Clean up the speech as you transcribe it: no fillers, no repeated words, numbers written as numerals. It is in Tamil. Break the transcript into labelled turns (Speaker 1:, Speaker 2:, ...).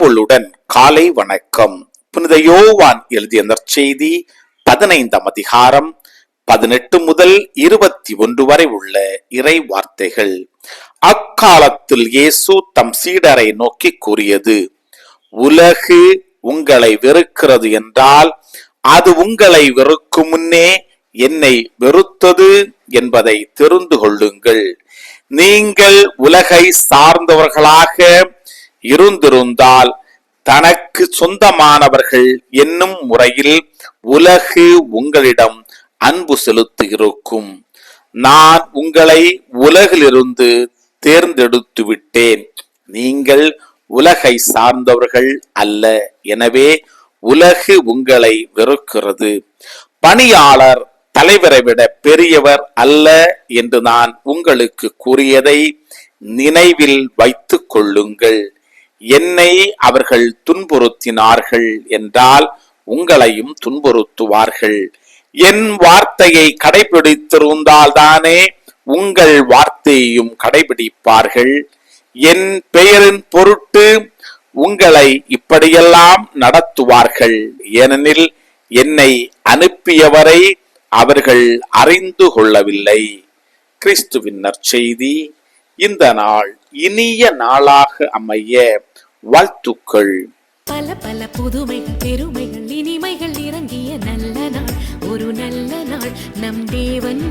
Speaker 1: கடவுளுடன் காலை வணக்கம். புனித யோவான் எழுதிய நற்செய்தி 15ஆம் அதிகாரம் 18 முதல் 21 வரை உள்ள இறை வார்த்தைகள். அக்காலத்தில் இயேசு தம் சீடரை நோக்கி கூறியது: உலகு உங்களை வெறுக்கிறது என்றால் அது உங்களை வெறுக்கும் முன்னே என்னை வெறுத்தது என்பதை தெரிந்து கொள்ளுங்கள். நீங்கள் உலகை சார்ந்தவர்களாக இருந்திருந்தால் தனக்கு சொந்தமானவர்கள் என்னும் முறையில் உலகு உங்களிடம் அன்பு செலுத்தி இருக்கும். நான் உங்களை உலகிலிருந்து தேர்ந்தெடுத்து விட்டேன். நீங்கள் உலகை சார்ந்தவர்கள் அல்ல. எனவே உலகு உங்களை வெறுக்கிறது. பணியாளர் தலைவரை விட பெரியவர் அல்ல என்று நான் உங்களுக்கு கூறியதை நினைவில் வைத்துக் கொள்ளுங்கள். என்னை அவர்கள் துன்புறுத்தினார்கள் என்றால் உங்களையும் துன்புறுத்துவார்கள். என் வார்த்தையை கடைபிடித்திருந்தால் தானே உங்கள் வார்த்தையையும் கடைபிடிப்பார்கள். என் பெயரின் பொருட்டு உங்களை இப்படியெல்லாம் நடத்துவார்கள். ஏனெனில் என்னை அனுப்பியவரை அவர்கள் அறிந்து கொள்ளவில்லை. கிறிஸ்துவின் நற்செய்தி. இந்த நாள் இனிய நாளாக அமைய வாழ்த்துக்கள்.
Speaker 2: பல பல புதுமைகள், பெருமைகள், இனிமைகள் இறங்கிய நல்ல நாள், ஒரு நல்ல நாள், நம் தேவன்